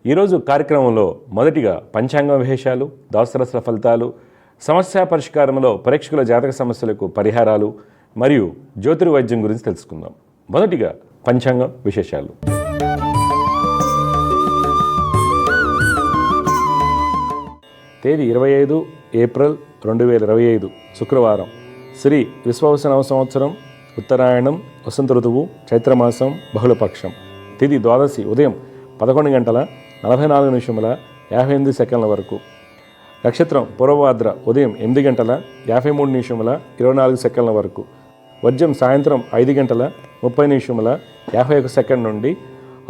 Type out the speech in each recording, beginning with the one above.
ఈరోజు కార్యక్రమంలో మొదటిగా పంచాంగ విశేషాలు, దసరా ఫలితాలు, సమస్య పరిష్కారంలో పరీక్షకుల జాతక సమస్యలకు పరిహారాలు మరియు జ్యోతిర్వైద్యం గురించి తెలుసుకుందాం. మొదటిగా పంచాంగ విశేషాలు. తేదీ 25 ఏప్రిల్ 2025 శుక్రవారం. శ్రీ విశ్వావసనామ సంవత్సరం, ఉత్తరాయణం, వసంత ఋతువు, చైత్రమాసం, బహుళపక్షం. తిథి ద్వాదశి ఉదయం 11:44:58 వరకు. నక్షత్రం పూర్వభాద్ర ఉదయం 8:53:24 వరకు. వర్జం సాయంత్రం 5:30:30:51 నుండి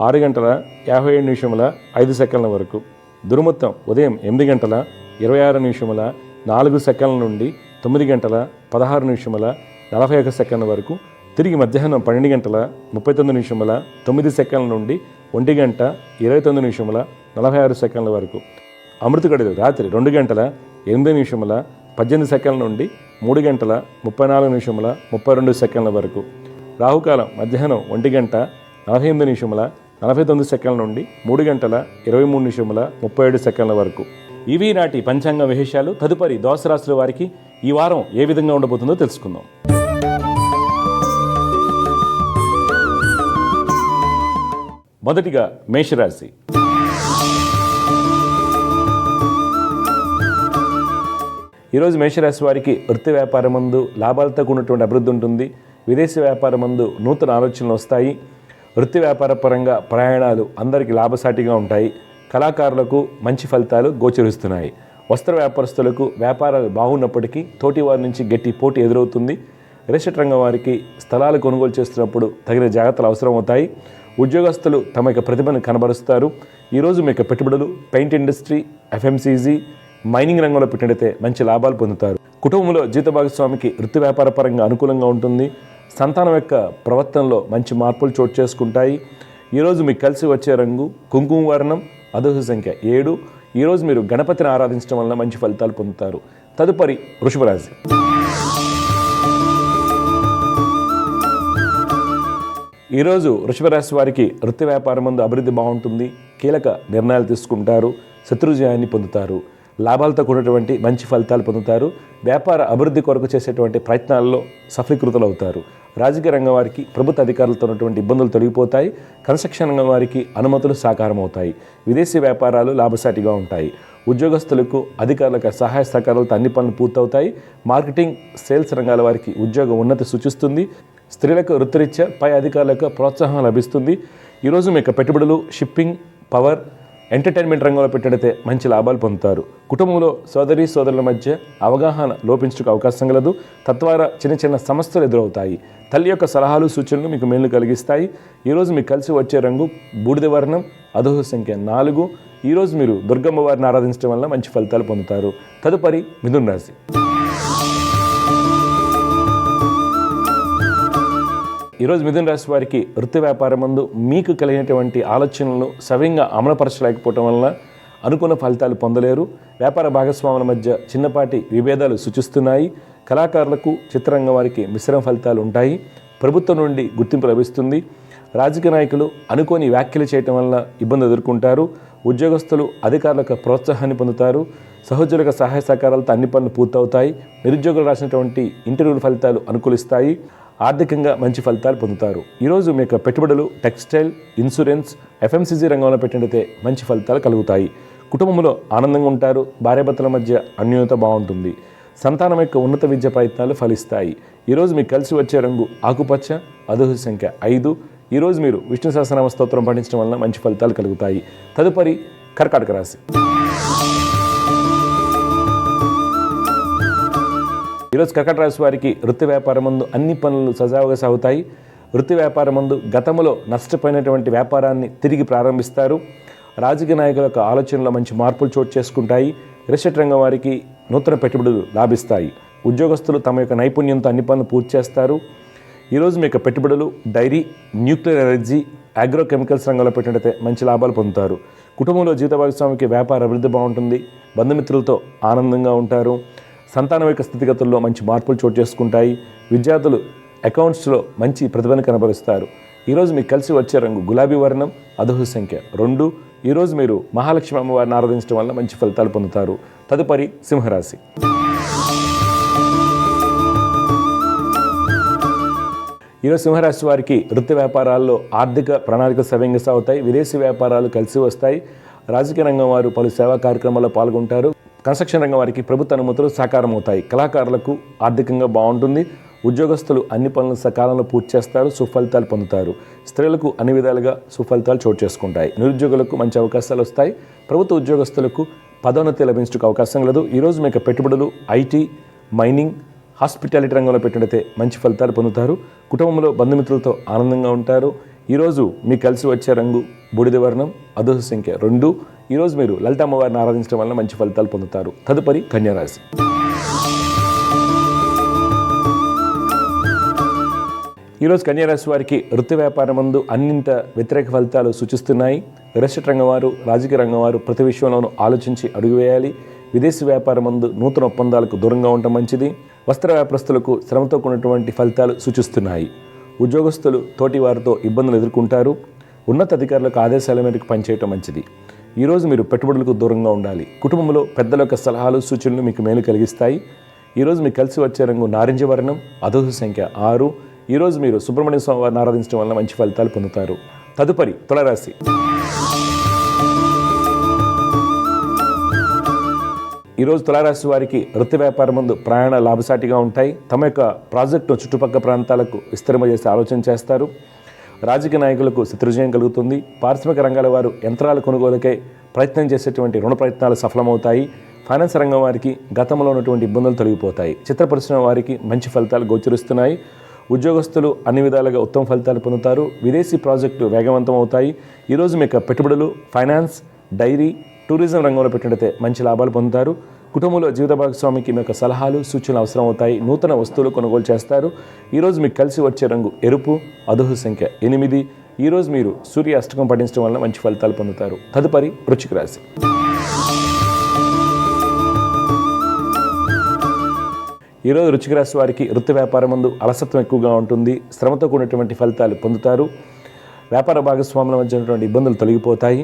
6:57:05 వరకు. దుర్ముహూర్తం ఉదయం 8:26:04 నుండి 9:16:41 వరకు. తిరిగి మధ్యాహ్నం 12:39:09 నుండి 1:29:46 వరకు. అమృత గడియలు రాత్రి 2:08:18 నుండి 3:34:32 వరకు. రాహుకాలం మధ్యాహ్నం 1:48:49 నుండి 3:23:37 వరకు. ఇవి నాటి పంచాంగ విశేషాలు. తదుపరి ద్వాదశ రాశుల వారికి ఈ వారం ఏ విధంగా ఉండబోతుందో తెలుసుకుందాం. మొదటిగా మేషరాశి. ఈరోజు మేషరాశి వారికి వృత్తి వ్యాపారమందు లాభాలతో కూడినటువంటి అభివృద్ధి ఉంటుంది. విదేశీ వ్యాపారమందు నూతన ఆలోచనలు వస్తాయి. వృత్తి వ్యాపార పరంగా ప్రయాణాలు అందరికీ లాభసాటిగా ఉంటాయి. కళాకారులకు మంచి ఫలితాలు గోచరిస్తున్నాయి. వస్త్ర వ్యాపారస్తులకు వ్యాపారాలు బాగున్నప్పటికీ తోటి వారి నుంచి గట్టి పోటీ ఎదురవుతుంది. రియల్ ఎస్టేట్ రంగం వారికి స్థలాలు కొనుగోలు చేస్తున్నప్పుడు తగిన జాగ్రత్తలు అవసరం అవుతాయి. ఉద్యోగస్తులు తమ యొక్క ప్రతిభను కనబరుస్తారు. ఈరోజు మీ యొక్క పెట్టుబడులు పెయింట్ ఇండస్ట్రీ, ఎఫ్ఎంసీజీ, మైనింగ్ రంగంలో పెట్టినట్లయితే మంచి లాభాలు పొందుతారు. కుటుంబంలో జీవిత భాగస్వామికి వృత్తి వ్యాపార పరంగా అనుకూలంగా ఉంటుంది. సంతానం యొక్క ప్రవర్తనలో మంచి మార్పులు చోటు చేసుకుంటాయి. ఈరోజు మీకు కలిసి వచ్చే రంగు కుంకుమ వర్ణం, అదృష్ట సంఖ్య 7. ఈరోజు మీరు గణపతిని ఆరాధించడం వలన మంచి ఫలితాలు పొందుతారు. తదుపరి వృషభ రాశి. ఈరోజు వృషభ రాశి వారికి వృత్తి వ్యాపారం ముందు అభివృద్ధి బాగుంటుంది. కీలక నిర్ణయాలు తీసుకుంటారు. శత్రుజయాన్ని పొందుతారు. లాభాలతో కూడినటువంటి మంచి ఫలితాలు పొందుతారు. వ్యాపార అభివృద్ధి కొరకు చేసేటువంటి ప్రయత్నాల్లో సఫలీకృతులు అవుతారు. రాజకీయ రంగం వారికి ప్రభుత్వ అధికారులతో ఉన్నటువంటి ఇబ్బందులు తొలగిపోతాయి. కన్స్ట్రక్షన్ రంగం వారికి అనుమతులు సాకారం అవుతాయి. విదేశీ వ్యాపారాలు లాభసాటిగా ఉంటాయి. ఉద్యోగస్తులకు అధికారులకు సహాయ సహకారాలతో అన్ని పనులు పూర్తవుతాయి. మార్కెటింగ్, సేల్స్ రంగాల వారికి ఉద్యోగ ఉన్నతి సూచిస్తుంది. స్త్రీలకు వృత్తిరీత్యా పై అధికారులకు ప్రోత్సాహం లభిస్తుంది. ఈరోజు మీ యొక్క పెట్టుబడులు షిప్పింగ్, పవర్, ఎంటర్టైన్మెంట్ రంగంలో పెట్టినట్లయితే మంచి లాభాలు పొందుతారు. కుటుంబంలో సోదరి సోదరుల మధ్య అవగాహన లోపించడానికి అవకాశం కలదు. తద్వారా చిన్న చిన్న సమస్యలు ఎదురవుతాయి. తల్లి యొక్క సలహాలు, సూచనలు మీకు మేలు కలిగిస్తాయి. ఈరోజు మీకు కలిసి వచ్చే రంగు బూడిద వర్ణం, అదృష్ట సంఖ్య 4. ఈరోజు మీరు దుర్గమ్మ వారిని ఆరాధించడం వల్ల మంచి ఫలితాలు పొందుతారు. తదుపరి మిథున రాశి. ఈరోజు మిథున రాశి వారికి వృత్తి వ్యాపారం ముందు మీకు కలిగినటువంటి ఆలోచనలను సవ్యంగా అమలుపరచలేకపోవటం వలన అనుకున్న ఫలితాలు పొందలేరు. వ్యాపార భాగస్వాముల మధ్య చిన్నపాటి విభేదాలు సూచిస్తున్నాయి. కళాకారులకు, చిత్రరంగం వారికి మిశ్రమ ఫలితాలు ఉంటాయి. ప్రభుత్వం నుండి గుర్తింపు లభిస్తుంది. రాజకీయ నాయకులు అనుకోని వ్యాఖ్యలు చేయటం వల్ల ఇబ్బంది ఎదుర్కొంటారు. ఉద్యోగస్తులు అధికారులకు ప్రోత్సాహాన్ని పొందుతారు. సహోద్యోగుల సహాయ సహకారాలతో అన్ని పనులు పూర్తవుతాయి. నిరుద్యోగులు రాసినటువంటి ఇంటర్వ్యూల ఫలితాలు అనుకూలిస్తాయి. ఆర్థికంగా మంచి ఫలితాలు పొందుతారు. ఈరోజు మీ యొక్క పెట్టుబడులు టెక్స్టైల్, ఇన్సూరెన్స్, ఎఫ్ఎంసీజీ రంగంలో పెట్టినట్లయితే మంచి ఫలితాలు కలుగుతాయి. కుటుంబంలో ఆనందంగా ఉంటారు. భార్యాభర్తల మధ్య అన్యోన్యత బాగుంటుంది. సంతానం యొక్క ఉన్నత విద్య ప్రయత్నాలు ఫలిస్తాయి. ఈరోజు మీకు కలిసి వచ్చే రంగు ఆకుపచ్చ, అదృష్ట సంఖ్య 5. ఈరోజు మీరు విష్ణు సహస్రనామ స్తోత్రం పఠించడం వలన మంచి ఫలితాలు కలుగుతాయి. తదుపరి కర్కాటక రాశి. ఈరోజు కర్కాటక రాశి వారికి వృత్తి వ్యాపారం ముందు అన్ని పనులు సజావుగా సాగుతాయి. వృత్తి వ్యాపారం ముందు గతంలో నష్టపోయినటువంటి వ్యాపారాన్ని తిరిగి ప్రారంభిస్తారు. రాజకీయ నాయకుల యొక్క ఆలోచనలో మంచి మార్పులు చోటు చేసుకుంటాయి. రియల్ ఎస్టేట్ రంగం వారికి నూతన పెట్టుబడులు లాభిస్తాయి. ఉద్యోగస్తులు తమ యొక్క నైపుణ్యంతో అన్ని పనులు పూర్తి చేస్తారు. ఈరోజు మీ యొక్క పెట్టుబడులు డైరీ, న్యూక్లియర్ ఎనర్జీ, అగ్రోకెమికల్స్ రంగంలో పెట్టినట్లయితే మంచి లాభాలు పొందుతారు. కుటుంబంలో జీవిత భాగస్వామికి వ్యాపార అభివృద్ధి బాగుంటుంది. బంధుమిత్రులతో ఆనందంగా ఉంటారు. సంతానం యొక్క స్థితిగతుల్లో మంచి మార్పులు చోటు చేసుకుంటాయి. విద్యార్థులు అకౌంట్స్లో మంచి ప్రతిభను కనబరుస్తారు. ఈరోజు మీకు కలిసి వచ్చే రంగు గులాబీ వర్ణం, అదృష్ట సంఖ్య 2. ఈరోజు మీరు మహాలక్ష్మి అమ్మవారిని ఆరాధించడం వల్ల మంచి ఫలితాలు పొందుతారు. తదుపరి సింహరాశి. ఈరోజు సింహరాశి వారికి వృత్తి వ్యాపారాల్లో ఆర్థిక ప్రణాళిక సవ్యంగా సాగుతాయి. విదేశీ వ్యాపారాలు కలిసి వస్తాయి. రాజకీయ రంగం వారు పలు సేవా కార్యక్రమాల్లో పాల్గొంటారు. కన్స్ట్రక్షన్ రంగం వారికి ప్రభుత్వ అనుమతులు సాకారం అవుతాయి. కళాకారులకు ఆర్థికంగా బాగుంటుంది. ఉద్యోగస్తులు అన్ని పనులను సకాలంలో పూర్తి చేస్తారు, సుఫలితాలు పొందుతారు. స్త్రీలకు అన్ని విధాలుగా సుఫలితాలు చోటు చేసుకుంటాయి. నిరుద్యోగులకు మంచి అవకాశాలు వస్తాయి. ప్రభుత్వ ఉద్యోగస్తులకు పదోన్నతి లభించడానికి అవకాశం లేదు. ఈరోజు మీకు పెట్టుబడులు ఐటీ, మైనింగ్, హాస్పిటాలిటీ రంగంలో పెట్టినట్లయితే మంచి ఫలితాలు పొందుతారు. కుటుంబంలో బంధుమిత్రులతో ఆనందంగా ఉంటారు. ఈరోజు మీకు కలిసి వచ్చే రంగు బూడిద వర్ణం, అదృష్ట సంఖ్య 2. ఈరోజు మీరు లలిత అమ్మవారిని ఆరాధించడం వల్ల మంచి ఫలితాలు పొందుతారు. తదుపరి కన్యారాశి. ఈరోజు కన్యారాశి వారికి వృత్తి వ్యాపారం ముందు అన్నింట వ్యతిరేక ఫలితాలు సూచిస్తున్నాయి. రియల్ ఎస్టేట్ రంగం వారు, రాజకీయ రంగం వారు ప్రతి విషయంలోనూ ఆలోచించి అడుగు వేయాలి. విదేశీ వ్యాపారం ముందు నూతన ఒప్పందాలకు దూరంగా ఉండటం మంచిది. వస్త్ర వ్యాపారస్తులకు శ్రమతో కూడినటువంటి ఫలితాలు సూచిస్తున్నాయి. ఉద్యోగస్తులు తోటి వారితో ఇబ్బందులు ఎదుర్కొంటారు. ఉన్నత అధికారులకు ఆదేశాల మేరకు పనిచేయటం మంచిది. ఈరోజు మీరు పెట్టుబడులకు దూరంగా ఉండాలి. కుటుంబంలో పెద్దల యొక్క సలహాలు, సూచనలు మీకు మేలు కలిగిస్తాయి. ఈరోజు మీకు కలిసి వచ్చే రంగు నారింజ వర్ణం, అదృష్ట సంఖ్య 6. ఈరోజు మీరు సుబ్రహ్మణ్య స్వామి వారిని ఆరాధించడం వల్ల మంచి ఫలితాలు పొందుతారు. తదుపరి తులారాశి. ఈరోజు తులారాశి వారికి వృత్తి వ్యాపారం ముందు ప్రయాణ లాభసాటిగా ఉంటాయి. తమ యొక్క ప్రాజెక్టును చుట్టుపక్కల ప్రాంతాలకు విస్తరింపజేసి ఆలోచన చేస్తారు. రాజకీయ నాయకులకు శత్రుజయం కలుగుతుంది. పారిశ్రామిక రంగాల వారు యంత్రాల కొనుగోలుకై ప్రయత్నం చేసేటువంటి రుణ ప్రయత్నాలు సఫలమవుతాయి. ఫైనాన్స్ రంగం వారికి గతంలో ఉన్నటువంటి ఇబ్బందులు తొలగిపోతాయి. చిత్ర పరిశ్రమ వారికి మంచి ఫలితాలు గోచరిస్తున్నాయి. ఉద్యోగస్తులు అన్ని విధాలుగా ఉత్తమ ఫలితాలు పొందుతారు. విదేశీ ప్రాజెక్టులు వేగవంతం అవుతాయి. ఈరోజు మీకు పెట్టుబడులు, ఫైనాన్స్, డైరీ, టూరిజం రంగంలో పెట్టినట్లయితే మంచి లాభాలు పొందుతారు. కుటుంబంలో జీవిత భాగస్వామికి మీ యొక్క సలహాలు, సూచనలు అవసరం అవుతాయి. నూతన వస్తువులు కొనుగోలు చేస్తారు. ఈరోజు మీకు కలిసి వచ్చే రంగు ఎరుపు, అదృష్ట సంఖ్య 8. ఈరోజు మీరు సూర్య అష్టకం పఠించడం వల్ల మంచి ఫలితాలు పొందుతారు. తదుపరి వృశ్చిక రాశి. ఈరోజు వృశ్చిక రాశి వారికి వృత్తి వ్యాపారం ముందు అలసత్వం ఎక్కువగా ఉంటుంది. శ్రమతో కూడినటువంటి ఫలితాలు పొందుతారు. వ్యాపార భాగస్వాముల మధ్య ఉన్నటువంటి ఇబ్బందులు తొలగిపోతాయి.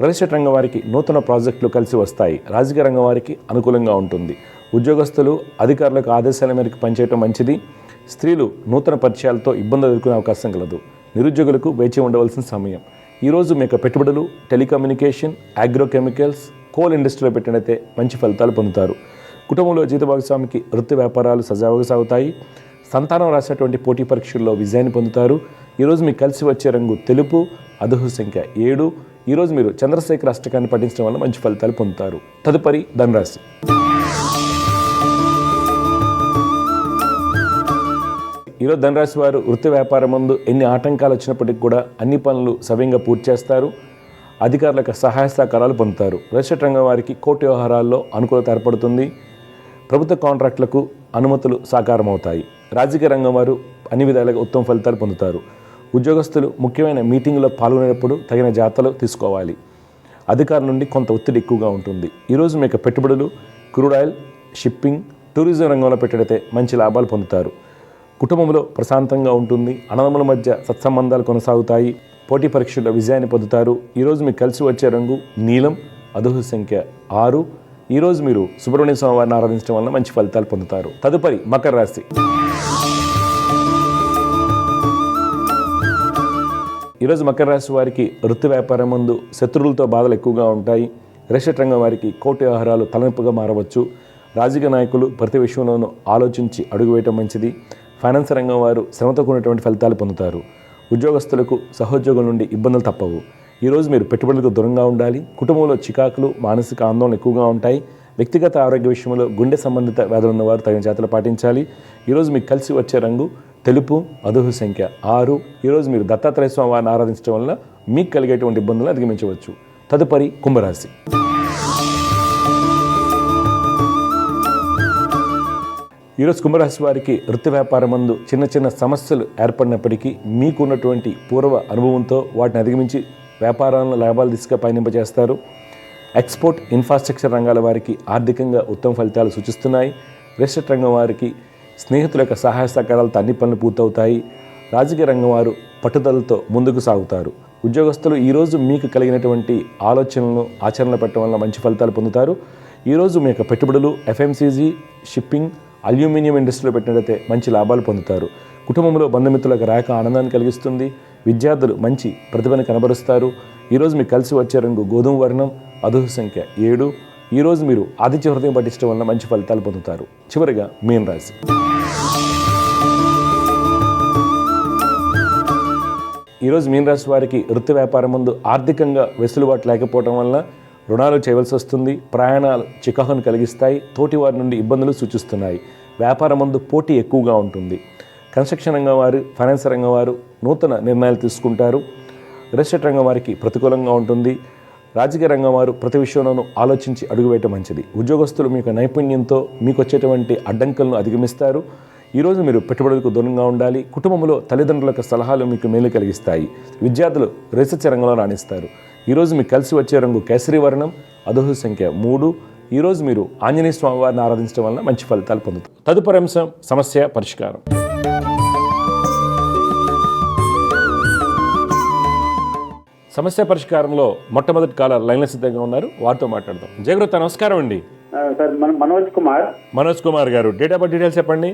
రియల్ ఎస్టేట్ రంగం వారికి నూతన ప్రాజెక్టులు కలిసి వస్తాయి. రాజకీయ రంగం వారికి అనుకూలంగా ఉంటుంది. ఉద్యోగస్తులు అధికారులకు ఆదేశాల మేరకు పనిచేయడం మంచిది. స్త్రీలు నూతన పరిచయాలతో ఇబ్బందులు ఎదుర్కొనే అవకాశం కలదు. నిరుద్యోగులకు వేచి ఉండవలసిన సమయం. ఈరోజు మీకు పెట్టుబడులు, టెలికమ్యూనికేషన్, అగ్రోకెమికల్స్, కోల్ ఇండస్ట్రీలో పెట్టినైతే మంచి ఫలితాలు పొందుతారు. కుటుంబంలో జీవిత భాగస్వామికి వృత్తి వ్యాపారాలు సజావుగా సాగుతాయి. సంతానం రాసేటువంటి పోటీ పరీక్షల్లో విజయాన్ని పొందుతారు. ఈరోజు మీకు కలిసి వచ్చే రంగు తెలుపు, అదృష్ట సంఖ్య 7. ఈరోజు మీరు చంద్రశేఖర అష్టకాన్ని పఠించడం వల్ల మంచి ఫలితాలు పొందుతారు. తదుపరి ధనురాశి. ఈరోజు ధనురాశి వారు వృత్తి వ్యాపారం ముందు ఎన్ని ఆటంకాలు వచ్చినప్పటికీ కూడా అన్ని పనులు సవ్యంగా పూర్తి చేస్తారు. అధికారులకు సహాయ సహకారాలు పొందుతారు. రియల్ ఎస్టేట్ రంగం వారికి కోర్టు వ్యవహారాల్లో అనుకూలత ఏర్పడుతుంది. ప్రభుత్వ కాంట్రాక్టులకు అనుమతులు సాకారం అవుతాయి. రాజకీయ రంగం వారు అన్ని విధాలుగా ఉత్తమ ఫలితాలు పొందుతారు. ఉద్యోగస్తులు ముఖ్యమైన మీటింగులో పాల్గొనేటప్పుడు తగిన జాగ్రత్తలు తీసుకోవాలి. అధికారుల నుండి కొంత ఒత్తిడి ఎక్కువగా ఉంటుంది. ఈరోజు మీకు పెట్టుబడులు, క్రూడ్ ఆయిల్, షిప్పింగ్, టూరిజం రంగంలో పెట్టినట్లయితే మంచి లాభాలు పొందుతారు. కుటుంబంలో ప్రశాంతంగా ఉంటుంది. అన్నదమ్ముల మధ్య సత్సంబంధాలు కొనసాగుతాయి. పోటీ పరీక్షల్లో విజయాన్ని పొందుతారు. ఈరోజు మీకు కలిసి వచ్చే రంగు నీలం, అదృష్ట సంఖ్య 6. ఈరోజు మీరు సుబ్రహ్మణ్య స్వామి వారిని ఆరాధించడం వల్ల మంచి ఫలితాలు పొందుతారు. తదుపరి మకర రాశి. ఈరోజు మకర రాశి వారికి వృత్తి వ్యాపారం ముందు శత్రువులతో బాధలు ఎక్కువగా ఉంటాయి. రియల్ ఎస్టేట్ రంగం వారికి కోర్టు వ్యవహారాలు తలనొప్పిగా మారవచ్చు. రాజకీయ నాయకులు ప్రతి విషయంలోనూ ఆలోచించి అడుగు వేయటం మంచిది. ఫైనాన్స్ రంగం వారు శ్రమతో కూడినటువంటి ఫలితాలు పొందుతారు. ఉద్యోగస్తులకు సహోద్యోగుల నుండి ఇబ్బందులు తప్పవు. ఈరోజు మీరు పెట్టుబడులకు దూరంగా ఉండాలి. కుటుంబంలో చికాకులు, మానసిక ఆందోళన ఎక్కువగా ఉంటాయి. వ్యక్తిగత ఆరోగ్య విషయంలో గుండె సంబంధిత వ్యాధులు ఉన్నవారు తగిన జాగ్రత్తలు పాటించాలి. ఈరోజు మీకు కలిసి వచ్చే రంగు తెలుపు, అదృష్ట సంఖ్య 6. ఈరోజు మీరు దత్తాత్రేయ స్వామి వారిని ఆరాధించడం వల్ల మీకు కలిగేటువంటి ఇబ్బందులను అధిగమించవచ్చు. తదుపరి కుంభరాశి. ఈరోజు కుంభరాశి వారికి వృత్తి వ్యాపారం ముందు చిన్న చిన్న సమస్యలు ఏర్పడినప్పటికీ మీకున్నటువంటి పూర్వ అనుభవంతో వాటిని అధిగమించి వ్యాపారాలను లాభాల దిశగా పయనింపజేస్తారు. ఎక్స్పోర్ట్, ఇన్ఫ్రాస్ట్రక్చర్ రంగాల వారికి ఆర్థికంగా ఉత్తమ ఫలితాలు సూచిస్తున్నాయి. రియల్ ఎస్టేట్ రంగం వారికి స్నేహితుల యొక్క సహాయ సహకారాలతో అన్ని పనులు పూర్తవుతాయి. రాజకీయ రంగం వారు పట్టుదలతో ముందుకు సాగుతారు. ఉద్యోగస్తులు ఈరోజు మీకు కలిగినటువంటి ఆలోచనలను ఆచరణలో పెట్టడం వల్ల మంచి ఫలితాలు పొందుతారు. ఈరోజు మీ యొక్క పెట్టుబడులు ఎఫ్ఎంసీజీ, షిప్పింగ్, అల్యూమినియం ఇండస్ట్రీలో పెట్టినట్లయితే మంచి లాభాలు పొందుతారు. కుటుంబంలో బంధుమిత్రులకు రాక ఆనందాన్ని కలిగిస్తుంది. విద్యార్థులు మంచి ప్రతిభను కనబరుస్తారు. ఈరోజు మీకు కలిసి వచ్చే రంగు గోధుమ వర్ణం, అదృష్ట సంఖ్య 7. ఈరోజు మీరు ఆదిత్య హృదయం పఠించడం వల్ల మంచి ఫలితాలు పొందుతారు. చివరిగా మీన రాశి. ఈరోజు మీన రాశి వారికి వృత్తి వ్యాపారం ముందు ఆర్థికంగా వెసులుబాటు లేకపోవడం వల్ల రుణాలు చేయవలసి వస్తుంది. ప్రయాణాలు చికాకును కలిగిస్తాయి. తోటి వారి నుండి ఇబ్బందులు సూచిస్తున్నాయి. వ్యాపారం ముందు పోటీ ఎక్కువగా ఉంటుంది. కన్స్ట్రక్షన్ రంగం వారు, ఫైనాన్స్ రంగం వారు నూతన నిర్ణయాలు తీసుకుంటారు. రియల్ ఎస్టేట్ రంగం వారికి ప్రతికూలంగా ఉంటుంది. రాజకీయ రంగం వారు ప్రతి విషయంలోనూ ఆలోచించి అడుగువేయటం మంచిది. ఉద్యోగస్తులు మీకు నైపుణ్యంతో మీకు వచ్చేటువంటి అడ్డంకులను అధిగమిస్తారు. ఈరోజు మీరు పెట్టుబడులకు దూరంగా ఉండాలి. కుటుంబంలో తల్లిదండ్రుల యొక్క సలహాలు మీకు మేలు కలిగిస్తాయి. విద్యార్థులు రీసెర్చ్ రంగంలో రాణిస్తారు. ఈరోజు మీకు కలిసి వచ్చే రంగు కేసరి వర్ణం, అదృష్ట సంఖ్య 3. ఈరోజు మీరు ఆంజనేయ స్వామి వారిని ఆరాధించడం వల్ల మంచి ఫలితాలు పొందుతారు. తదుపరి అంశం సమస్య పరిష్కారం. సమస్య పరిష్కారంలో మొట్టమొదటి కాలర్ లైన్లో సిద్ధంగా ఉన్నారు. వారితో మాట్లాడదాం. జయగురుత నమస్కారం అండి. సార్ మనోజ్ కుమార్ గారు, డేట్ ఆఫ్ బర్త్ డీటెయిల్స్ చెప్పండి.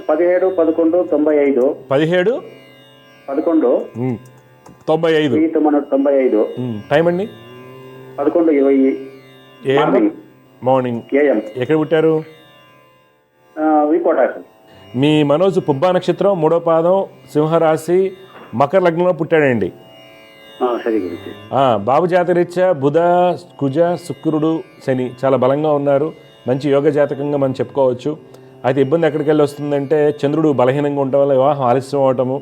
17/11/95. 17/11/95. టైం అండి 11:20 మార్నింగ్. ఎక్కడ పుట్టారు? వికోట. మీ మనోజ్ పుబ్బా నక్షత్రం, 3వ పాదం, సింహరాశి, మకర లగ్నంలో పుట్టాడండి. బాబు జాతరీత్యా బుధ, కుజ, శుక్రుడు, శని చాలా బలంగా ఉన్నారు. మంచి యోగ జాతకంగా మనం చెప్పుకోవచ్చు. అయితే ఇబ్బంది ఎక్కడికి వెళ్ళి వస్తుందంటే చంద్రుడు బలహీనంగా ఉండటం వల్ల వివాహం ఆలస్యం అవటము,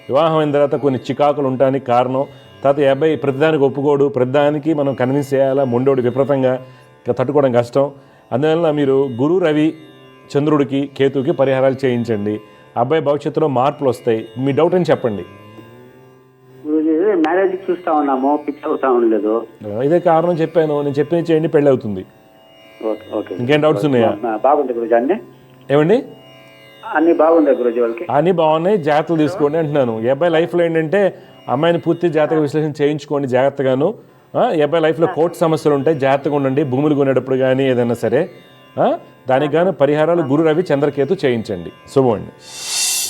వివాహం అయిన తర్వాత కొన్ని చికాకులు ఉండటానికి కారణం. తర్వాత ఈ అబ్బాయి ప్రతిదానికి ఒప్పుకోడు, ప్రతిదానికి మనం కన్విన్స్ చేయాలా, మొండోడు విపరీతంగా తట్టుకోవడం కష్టం. అందువల్ల మీరు గురు, రవి, చంద్రుడికి, కేతుకి పరిహారాలు చేయించండి. అబ్బాయి భవిష్యత్తులో మార్పులు వస్తాయి. మీ డౌట్ అని చెప్పండి. మ్యారేజ్ చూస్తా ఉన్నాము, ఫిక్స్ అవుతా ఉండలేదు. ఇదే కారణం చెప్పాను. నేను చెప్పింది చేయండి, పెళ్ళి అవుతుంది. ఇంకేం డౌట్స్ ఉన్నాయా? బాగుంది గురుజీ. ఏమండి అన్ని బాగుంది గురుజీ. వాళ్ళకి అన్నీ బాగున్నాయి, జాగ్రత్తలు తీసుకోండి అంటున్నాను. ఈ అబ్బాయి లైఫ్లో ఏంటంటే అమ్మాయిని పూర్తి జాతక విశ్లేషణ చేయించుకోండి జాగ్రత్తగాను. ఈ అబ్బాయి లైఫ్లో కోర్టు సమస్యలు ఉంటాయి, జాగ్రత్తగా ఉండండి. భూములు కొనేటప్పుడు కానీ ఏదైనా సరే దానికి గాను పరిహారాలు గురు, రవి, చంద్రకేతు చేయించండి. శుభమండి.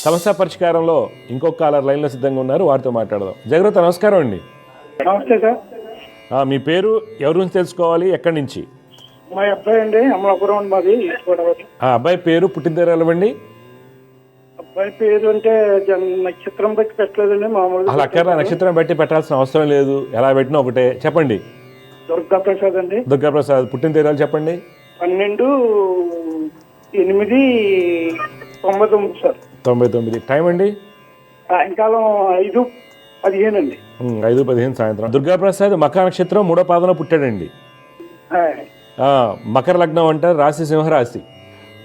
సమస్య పరిష్కారంలో ఇంకొక కాలర్ లైన్లో సిద్ధంగా ఉన్నారు. వారితో మాట్లాడదాం. జగరత నమస్కారం అండి. నమస్తే సార్. మీ పేరు, ఎవరి నుంచి తెలుసుకోవాలి, ఎక్కడి నుంచి? మా అబ్బాయి అండి, అమలాపురం మాది. అబ్బాయి పేరు, పుట్టిన తెరవండి. అబ్బాయి పేరు అంటే నక్షత్రం బట్టి పెట్టలేదండి, మామూలుగా. అలా అక్కర్లా, నక్షత్రం బట్టి పెట్టాల్సిన అవసరం లేదు. ఎలా పెట్టినా ఒకటే. చెప్పండి. దుర్గాప్రసాద్ అండి. దుర్గాప్రసాద్. పుట్టిన తెరాలు చెప్పండి. 12/8/99 సార్. 99. టైం అండి సాయంకాలం 5:15 అండి. 5:15 సాయంత్రం. దుర్గాప్రసాద్ మకర నక్షత్రం, 3వ పాదంలో పుట్టాడండి. మకర లగ్నం అంటారు, రాశి సింహరాశి.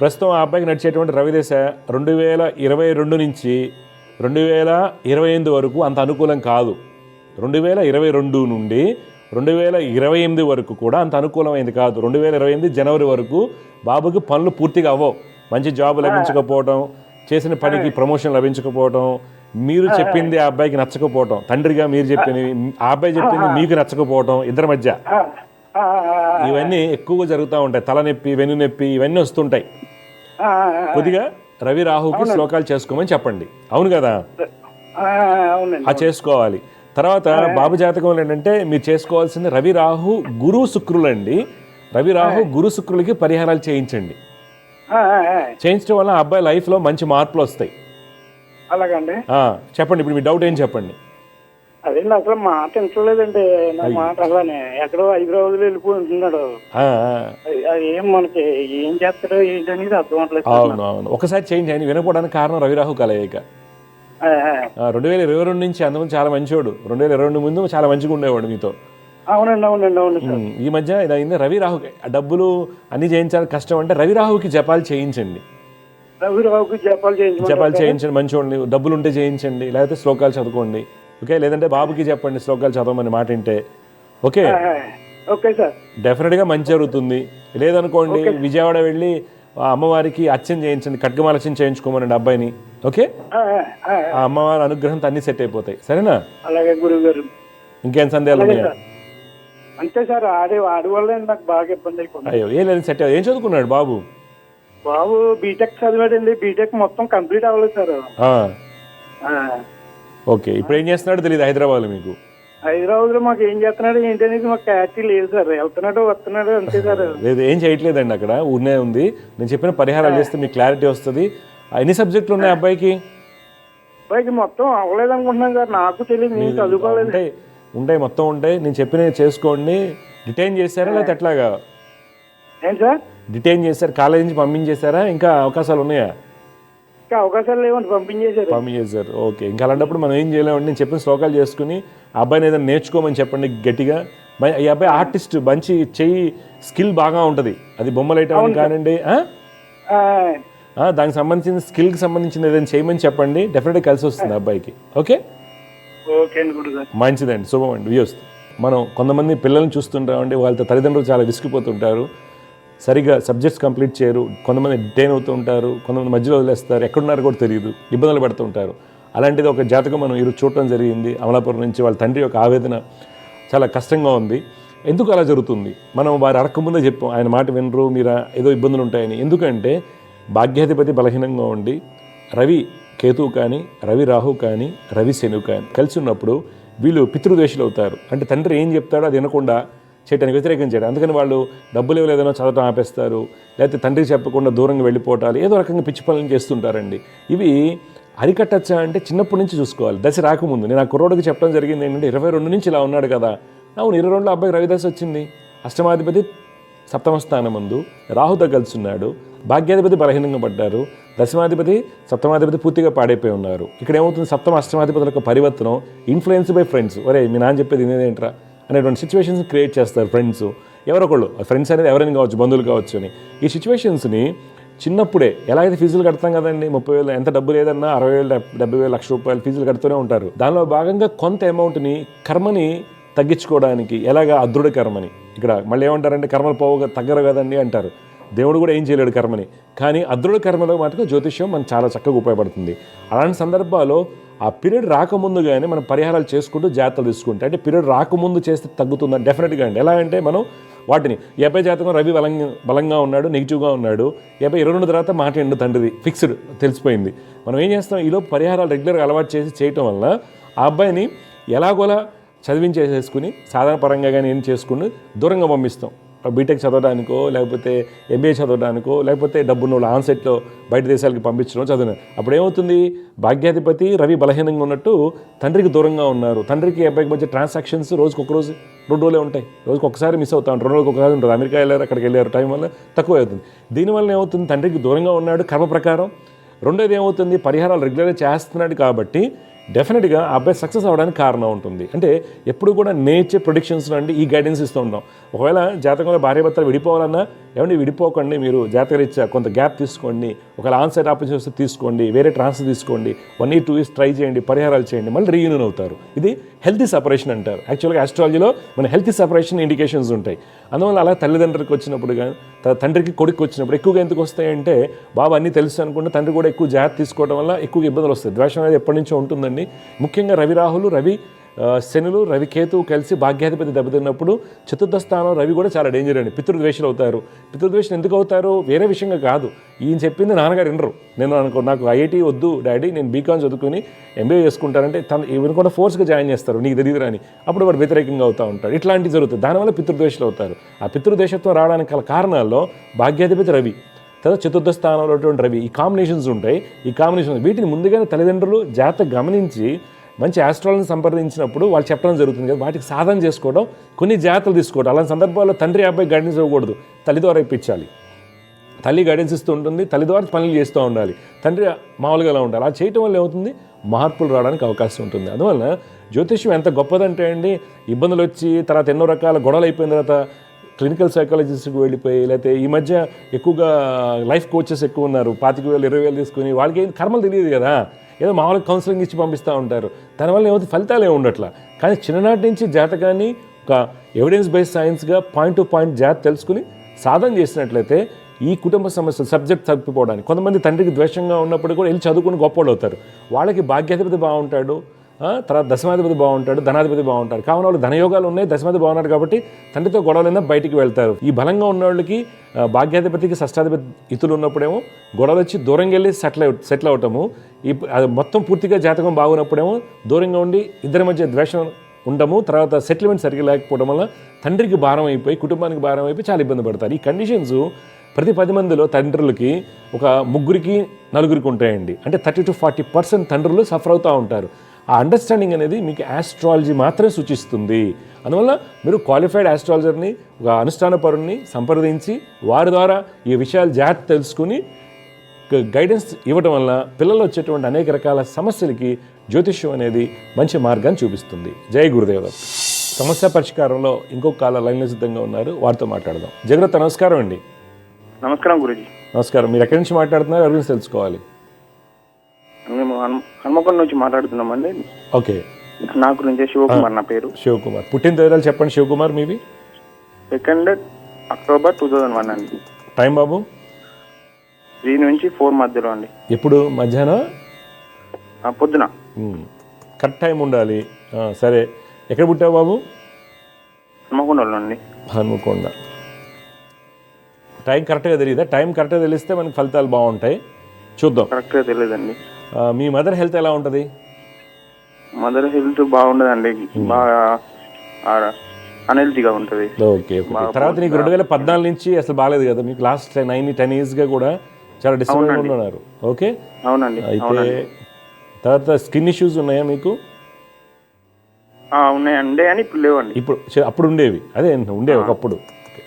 ప్రస్తుతం ఆ అబ్బాయికి నడిచేటువంటి రవిదశ 2022 నుంచి 2028 వరకు అంత అనుకూలం కాదు. 2022 నుండి 2028 వరకు కూడా అంత అనుకూలమైంది కాదు. 2028 జనవరి వరకు బాబుకి పనులు పూర్తిగా అవ్వవు. మంచి జాబ్ లభించకపోవటం, చేసిన పనికి ప్రమోషన్ లభించకపోవటం, మీరు చెప్పింది ఆ అబ్బాయికి నచ్చకపోవటం, తండ్రిగా మీరు చెప్పింది ఆ అబ్బాయి చెప్పింది మీకు నచ్చకపోవటం, ఇద్దరి మధ్య ఇవన్నీ ఎక్కువగా జరుగుతూ ఉంటాయి. తలనొప్పి, వెన్ను నొప్పి ఇవన్నీ వస్తుంటాయి. కొద్దిగా రవి రాహుకి శ్లోకాలు చేసుకోమని చెప్పండి. అవును కదా? చేసుకోవాలి. తర్వాత బాబు జాతకంలో ఏంటంటే మీరు చేసుకోవాల్సింది రవి రాహు గురు శుక్రులు అండి. రవి రాహు గురు శుక్రులకి పరిహారాలు చేయించండి. చేయించడం వల్ల అబ్బాయి లైఫ్లో మంచి మార్పులు వస్తాయి. అలాగండి. చెప్పండి, ఇప్పుడు మీ డౌట్ ఏం చెప్పండి. అదే అసలు మాట ఇంటలేదండి. నా మాట అలానే ఎక్కడో 5 రోజులు వెళ్ళిపోతున్నాడు. ఏం మనకి ఏం చేస్తాడో ఏంటనేది అర్థం అవట్లేదు. అవును, ఒకసారి చేంజ్ అయ్యి వినకపోవడానికి కారణం రవిరాహు కలయిక. 2022 నుంచి అంతమంది చాలా మంచివాడు. 2022 ముందు చాలా మంచిగా ఉండేవాడు మీతో. అవునండి. ఈ మధ్య ఇదైంది. రవిరాహుకి డబ్బులు అన్ని చేయించాలి కష్టం అంటే రవిరాహుకి జపాలు చేయించండి. జపాలు చేయించండి. మంచివాడిని డబ్బులు ఉంటే చేయించండి, లేకపోతే శ్లోకాలు చదువుకోండి. ఓకే, లేదంటే బాబుకి చెప్పండి శ్లోకాలు చదవమని మాట వింటే. ఓకే సార్, డెఫినెట్గా మంచి జరుగుతుంది. లేదనుకోండి విజయవాడ వెళ్ళి ఆ అమ్మవారికి అర్చన చేయించండి, ఖడ్గమాలర్చన చేయించుకోమనండి అబ్బాయిని. ఓకే, ఆ అమ్మవారి అనుగ్రహంతో అన్ని సెట్ అయిపోతాయి. సరేనా? అలాగే గురువు గారు. ఇంకేం సందేహాలు ఉన్నాయా? అంతే సార్, ఆడి వల్ల నాకు బాగా ఇబ్బంది అయిపోయింది. అయ్యో, ఏం లేదు, సెట్. ఏం చదువుకున్నాడు బాబు? బాబు బీటెక్ చదివాడండి. బీటెక్ మొత్తం కంప్లీట్ అవ్వలేదు సార్. ఓకే, ఇప్పుడు ఏం చేస్తున్నాడు తెలియదు హైదరాబాద్లో మీకు? హైదరాబాద్ లో మాకు ఏం చేస్తున్నాడు ఏంటనేది మాకు క్లారిటీ లేదు సార్. వెళ్తున్నాడు వస్తున్నాడు అంతే సార్. లేదు, ఏం చేయట్లేదండి అక్కడ, ఊరినే ఉంది. నేను చెప్పిన పరిహారాలు చేస్తే మీకు క్లారిటీ వస్తుంది. ఎన్ని సబ్జెక్టులు ఉన్నాయి అబ్బాయికి? అబ్బాయికి మొత్తం అవ్వలేదు అనుకుంటున్నాను సార్, నాకు తెలియదు, నేను చదువుకోలేదు. ఉంటాయి, మొత్తం ఉంటాయి. నేను చెప్పినవి చేసుకోండి. డిటైన్ చేశారా లేకపోతే ఎట్లాగా? ఏంటి సార్? డిటైన్ చేశారు, కాలేజీ నుంచి పంపించేశారా? ఇంకా అవకాశాలు ఉన్నాయా? ఇంకా అవకాశాలు లేవండి, పంపించేశారు. ఓకే, ఇంకా అలాంటప్పుడు మనం ఏం చేయలేమండి. నేను చెప్పిన శ్లోకాలు చేసుకుని ఆ అబ్బాయిని ఏదైనా నేర్చుకోమని చెప్పండి గట్టిగా. ఈ అబ్బాయి ఆర్టిస్ట్, మంచి చెయ్యి స్కిల్ బాగా ఉంటుంది. అది బొమ్మలు వేయటం కానివ్వండి, దానికి సంబంధించిన స్కిల్కి సంబంధించిన ఏదైనా చేయమని చెప్పండి. డెఫినెట్గా కలిసి వస్తుంది అబ్బాయికి. ఓకే, మంచిదండి, శుభం అండి. వ్యూస్, మనం కొంతమంది పిల్లల్ని చూస్తుంటామండి, వాళ్ళతో తల్లిదండ్రులు చాలా విసిగిపోతుంటారు. సరిగ్గా సబ్జెక్ట్స్ కంప్లీట్ చేయరు, కొంతమంది డిటైన్ అవుతూ ఉంటారు, కొంతమంది మధ్యలో వదిలేస్తారు, ఎక్కడున్నారో కూడా తెలియదు, ఇబ్బందులు పడుతూ ఉంటారు. అలాంటిది ఒక జాతకం మనం ఈరోజు చూడటం జరిగింది. అమలాపురం నుంచి వాళ్ళ తండ్రి యొక్క ఆవేదన చాలా కష్టంగా ఉంది. ఎందుకు అలా జరుగుతుంది? మనం వారు అడగకముందే చెప్పాం, ఆయన మాట వినరు, మీరు ఏదో ఇబ్బందులు ఉంటాయని. ఎందుకంటే భాగ్యాధిపతి బలహీనంగా ఉండి రవి కేతువు కానీ, రవి రాహు కానీ, రవి శని కానీ కలిసి ఉన్నప్పుడు వీళ్ళు పితృద్వేషులు అవుతారు. అంటే తండ్రి ఏం చెప్తాడో అది వినకుండా చేయడానికి, వ్యతిరేకం చేయడం. అందుకని వాళ్ళు డబ్బులు ఇవ్వలేదనో చదవటం ఆపేస్తారు, లేకపోతే తండ్రికి చెప్పకుండా దూరంగా వెళ్ళిపోవటాలు, ఏదో రకంగా పిచ్చి పనులు చేస్తుంటారండి. ఇవి అరికట్టచ్చా అంటే చిన్నప్పటి నుంచి చూసుకోవాలి. దశ రాకముందు. నేను ఆ కుర్రోడికి చెప్పడం జరిగింది ఏంటంటే 22 నుంచి ఇలా ఉన్నాడు కదా. అవును, 22లో అబ్బాయికి రవిదశ వచ్చింది. అష్టమాధిపతి సప్తమ స్థానం ముందు రాహుతో కలిసి ఉన్నాడు. భాగ్యాధిపతి బలహీనంగా పడ్డారు. దశమాధిపతి సప్తమాధిపతి పూర్తిగా పాడైపోయి ఉన్నారు. ఇక్కడ ఏమవుతుంది? సప్తమ అష్టమాధిపతుల యొక్క పరివర్తనం ఇన్ఫ్లుయెన్స్ బై ఫ్రెండ్స్. ఒరే, మీ నాన్న చెప్పేది ఇదేంట్రా అనేటువంటి సిచ్యువేషన్స్ క్రియేట్ చేస్తారు ఫ్రెండ్స్. ఎవరొకళ్ళు, ఫ్రెండ్స్ అనేది ఎవరైనా కావచ్చు, బంధువులు కావచ్చు అని. ఈ సిచ్యువేషన్స్ని చిన్నప్పుడే ఎలా అయితే ఫీజులు కడతాం కదండి, 30,000 ఎంత డబ్బు లేదన్నా 60,000, 70,000, ₹1,00,000 ఫీజులు కడుతూనే ఉంటారు. దానిలో భాగంగా కొంత అమౌంట్ని కర్మని తగ్గించుకోవడానికి, ఎలాగా అదృఢ కర్మని. ఇక్కడ మళ్ళీ ఏమంటారంటే కర్మలు పోవుగా తగ్గరు కదండి అంటారు. దేవుడు కూడా ఏం చేయలేడు కర్మని. కానీ అదృఢ కర్మలో మటుకు జ్యోతిష్యం మనకు చాలా చక్కగా ఉపయోగపడుతుంది. అలాంటి సందర్భాల్లో ఆ పీరియడ్ రాకముందుగానే మనం పరిహారాలు చేసుకుంటూ జాగ్రత్తలు తీసుకుంటే, అంటే పీరియడ్ రాకముందు చేస్తే తగ్గుతుందని డెఫినెట్గా అండి. ఎలా అంటే మనం వాటిని 50 జాతకం రవి బలంగా ఉన్నాడు, నెగిటివ్గా ఉన్నాడు, 22 తర్వాత మాట ఎండు తండ్రిది ఫిక్స్డ్ తెలిసిపోయింది. మనం ఏం చేస్తాం? ఈలోపు పరిహారాలు రెగ్యులర్గా అలవాటు చేయటం వల్ల ఆ అబ్బాయిని ఎలాగోలా చదివించేసేసుకుని సాధారణ పరంగా కానీ ఏం చేసుకుని దూరంగా పంపిస్తాం. బీటెక్ చదవడానికో, లేకపోతే ఎంబీఏ చదవడానికో, లేకపోతే డబ్బున్న వాళ్ళు ఆన్సెట్లో బయట దేశాలకి పంపించడం చదివిన. అప్పుడు ఏమవుతుంది? భాగ్యాధిపతి రవి బలహీనంగా ఉన్నట్టు తండ్రికి దూరంగా ఉన్నారు. తండ్రికి అబ్బాయికి మధ్య ట్రాన్సాక్షన్స్ రోజుకి ఒక రోజు 2 రోజులే ఉంటాయి. రోజుకి ఒకసారి మిస్ అవుతా ఉంటారు, 2 రోజులకు ఒకసారి ఉంటుంది. అమెరికా వెళ్ళారు, అక్కడికి వెళ్ళారు, టైం వల్ల తక్కువ అవుతుంది. దీనివల్ల ఏమవుతుంది? తండ్రికి దూరంగా ఉన్నాడు కర్మ ప్రకారం. రెండోది ఏమవుతుంది? పరిహారాలు రెగ్యులర్గా చేస్తున్నాడు కాబట్టి డెఫినెట్గా ఆ అబ్బాయి సక్సెస్ అవ్వడానికి కారణం ఉంటుంది. అంటే ఎప్పుడు కూడా నేచర్ ప్రొడిక్షన్స్ నుండి ఈ గైడెన్స్ ఇస్తూ ఉంటాం. ఒకవేళ జాతకంలో భార్యాభర్తలు విడిపోవాలన్నా, ఏమంటే విడిపోకండి, మీరు జాతకరీత్యా కొంత గ్యాప్ తీసుకోండి, ఒకవేళ ఆన్సైట్ ఆపర్చునిటీ వస్తే తీసుకోండి, వేరే ట్రాన్స్ఫర్ తీసుకోండి, 1 year 2 years ట్రై చేయండి, పరిహారాలు చేయండి, మళ్ళీ రీయూనియన్ అవుతారు. ఇది హెల్తీ సెపరేషన్ అంటారు. యాక్చువల్గా ఆస్ట్రాలజీలో మన హెల్తీ సెపరేషన్ ఇండికేషన్స్ ఉంటాయి. అందువల్ల అలా తల్లిదండ్రులకు వచ్చినప్పుడు కానీ, తండ్రికి కొడుకు వచ్చినప్పుడు ఎక్కువగా ఎందుకు వస్తాయంటే, బాబు అన్నీ తెలుసు అనుకుంటే తండ్రి కూడా ఎక్కువ జాగ్రత్త తీసుకోవడం వల్ల ఎక్కువ ఇబ్బందులు వస్తాయి. ద్వేషం అనేది ఎప్పటి నుంచో ఉంటుందండి. ముఖ్యంగా రవి రాహులు, రవి శనులు, రవి కేతువు కలిసి భాగ్యాధిపతి దెబ్బతిన్నప్పుడు చతుర్థ స్థానం రవి కూడా చాలా డేంజర్ అండి. పితృద్వేషులు అవుతారు. పితృద్వేషులు ఎందుకు అవుతారు? వేరే విషయంగా కాదు. ఈయన చెప్పింది నాన్నగారు వినరు. నాకు ఐఐటీ వద్దు డాడీ, నేను బీకామ్ చదువుకుని ఎంబీఏ చేసుకుంటానంటే ఈవెన్ కూడా ఫోర్స్గా జాయిన్ చేస్తారు, నీకు తెలియదు అని. అప్పుడు వాడు వ్యతిరేకంగా అవుతూ ఉంటాడు. ఇట్లాంటివి జరుగుతుంది. దానివల్ల పితృద్వేషులు అవుతారు. ఆ పితృద్వేషత్వం రావడానికి గల కారణాల్లో భాగ్యాధిపతి రవి, తర్వాత చతుర్థ స్థానంలో రవి, ఈ కాంబినేషన్స్ ఉంటాయి. ఈ కాంబినేషన్ వీటిని ముందుగానే తల్లిదండ్రులు జాగ్రత్తగా గమనించి మంచి ఆస్ట్రాలజీని సంప్రదించినప్పుడు వాళ్ళు చెప్పడం జరుగుతుంది కదా, వాటికి సాధన చేసుకోవడం, కొన్ని జాగ్రత్తలు తీసుకోవడం. అలాంటి సందర్భాల్లో తండ్రి అబ్బాయి గైడెన్స్ ఇవ్వకూడదు, తల్లి ద్వారా ఇప్పించాలి. తల్లి గైడెన్స్ ఇస్తూ ఉంటుంది, తల్లి ద్వారా పనులు చేస్తూ ఉండాలి, తండ్రి మామూలుగా అలా ఉండాలి. అలా చేయటం వల్ల ఏమవుతుంది? మార్పులు రావడానికి అవకాశం ఉంటుంది. అందువల్ల జ్యోతిష్యం ఎంత గొప్పదంటే అండి, ఇబ్బందులు వచ్చి తర్వాత ఎన్నో రకాల గొడవలు అయిపోయిన తర్వాత క్లినికల్ సైకాలజిస్ట్కి వెళ్ళిపోయి, లేకపోతే ఈ మధ్య ఎక్కువగా లైఫ్ కోచెస్ ఎక్కువ ఉన్నారు, 25,000 20,000 తీసుకుని, వాళ్ళకి ఏం కర్మలు తెలియదు కదా, ఏదో మామూలుగా కౌన్సిలింగ్ ఇచ్చి పంపిస్తూ ఉంటారు. దానివల్ల ఏమవుతుంది? ఫలితాలు ఏమి ఉండట్లా. కానీ చిన్ననాటి నుంచి జాతకాన్ని ఒక ఎవిడెన్స్ బేస్డ్ సైన్స్గా పాయింట్ టు పాయింట్ జాగ్రత్త తెలుసుకుని సాధన చేసినట్లయితే ఈ కుటుంబ సమస్యలు సబ్జెక్ట్ తప్పిపోవడానికి. కొంతమంది తండ్రికి ద్వేషంగా ఉన్నప్పుడు కూడా వెళ్ళి చదువుకుని గొప్పవాళ్ళు అవుతారు. వాళ్ళకి భాగ్యాధిపతి బాగుంటాడు, తర్వాత దశమాధిపతి బాగుంటాడు, ధనాధిపతి బాగుంటాడు. కావున వాళ్ళు ధనయోగాలు ఉన్నాయి, దశమాధిపతి బాగున్నాడు కాబట్టి తండ్రితో గొడవలైనా బయటికి వెళ్తారు. ఈ బలంగా ఉన్న వాళ్ళకి భాగ్యాధిపతికి షష్టాధిపతి ఇతులు ఉన్నప్పుడేమో గొడవలు వచ్చి దూరంగా వెళ్ళి సెటిల్ అవటము. అది మొత్తం పూర్తిగా జాతకం బాగున్నప్పుడేమో దూరంగా ఉండి ఇద్దరి మధ్య ద్వేషం ఉండము, తర్వాత సెటిల్మెంట్ సరిగ్గా లేకపోవడం వల్ల తండ్రికి భారం అయిపోయి కుటుంబానికి భారం అయిపోయి చాలా ఇబ్బంది పడతారు. ఈ కండిషన్స్ ప్రతి 10 మందిలో తండ్రులకి ఒక 3కి 4కి ఉంటాయండి. అంటే 30 to 40% తండ్రులు సఫర్ అవుతూ ఉంటారు. ఆ అండర్స్టాండింగ్ అనేది మీకు ఆస్ట్రాలజీ మాత్రమే సూచిస్తుంది. అందువల్ల మీరు క్వాలిఫైడ్ ఆస్ట్రాలజర్ని, ఒక అనుష్ఠాన పరుణ్ణి సంప్రదించి వారి ద్వారా ఈ విషయాలు జాగ్రత్త తెలుసుకుని గైడెన్స్ ఇవ్వడం వల్ల పిల్లలు వచ్చేటువంటి అనేక రకాల సమస్యలకి జ్యోతిష్యం అనేది మంచి మార్గాన్ని చూపిస్తుంది. జై గురుదేవ్. సమస్య పరిష్కారంలో ఇంకొక కాల లైన్లో సిద్ధంగా ఉన్నారు, వారితో మాట్లాడదాం. జగరత్ నమస్కారం అండి. నమస్కారం గురూజీ. నమస్కారం. మీరు ఎక్కడి నుంచి మాట్లాడుతున్నారు, ఎవరి గురించి తెలుసుకోవాలి? మేము హన్మకొండ నుంచి మాట్లాడుతున్నామండి. ఓకే. నా గురించి శివకుమార్ నా పేరు. శివకుమార్. పుట్టిన తేదీలు చెప్పండి శివకుమార్ మీవి. 2 అక్టోబర్ 2001 అండి. టైం బాబు? 3 నుంచి 4 మధ్యలో అండి. ఎప్పుడు? మధ్యాహ్నం? పొద్దున. కరెక్ట్ టైం ఉండాలి. సరే, ఎక్కడ పుట్టావు బాబు? హన్మకొండలో అండి. హన్మకొండ. టైం కరెక్ట్గా తెలియదా? టైం కరెక్ట్గా తెలిస్తే మనకి ఫలితాలు బాగుంటాయి. చూద్దాం. కరెక్ట్గా తెలియదండి. మీ మదర్ హెల్త్ ఎలా ఉంటుంది? మదర్ హెల్త్ బాగుండదండి, బాగా అన్హెల్తీగా ఉంటుంది. ఓకే. తర్వాత నీకు 2014 నుంచి అసలు బాగాలేదు కదా మీకు? లాస్ట్ 9-10 ఇయర్స్గా కూడా చాలా డిస్టర్బెన్స్ ఉన్నారు. ఓకే. అవునండి. అయితే తర్వాత స్కిన్ ఇష్యూస్ ఉన్నాయా మీకు? ఉన్నాయండి, అని ఇప్పుడు లేవండి. ఇప్పుడు అప్పుడు ఉండేవి, అదే ఉండేవి ఒకప్పుడు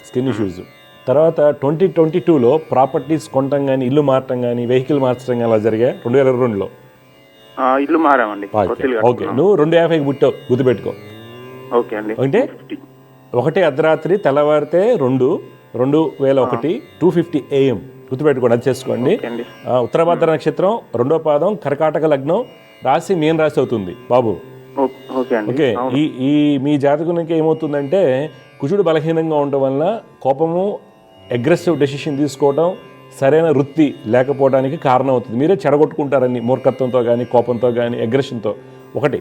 స్కిన్ ఇష్యూస్. తర్వాత 2022లో ప్రాపర్టీస్ కొనటం కానీ, ఇల్లు మార్చడం కానీ, వెహికల్ మార్చడం కానీ అలా జరిగాయి 2022లో? ఇల్లు మారామండి. ఓకే. నువ్వు 2:50కి పుట్టావు, గుర్తుపెట్టుకో. ఓకే అండి. అంటే 1 అర్ధరాత్రి తెల్లవారితే 2001 2:50 AM గుర్తుపెట్టుకోండి, అది చేసుకోండి. ఉత్తరభద్ర నక్షత్రం 2వ పాదం, కర్కాటక లగ్నం, రాశి మీన రాశి అవుతుంది బాబు. ఓకే. ఈ మీ జాతకునికి ఏమవుతుందంటే కుజుడు బలహీనంగా ఉండటం వల్ల కోపము, అగ్రెసివ్ డెసిషన్ తీసుకోవడం, సరైన వృత్తి లేకపోవడానికి కారణం అవుతుంది. మీరే చెడగొట్టుకుంటారని మూర్ఖత్వంతో కానీ, కోపంతో కానీ, అగ్రెషన్తో. ఒకటి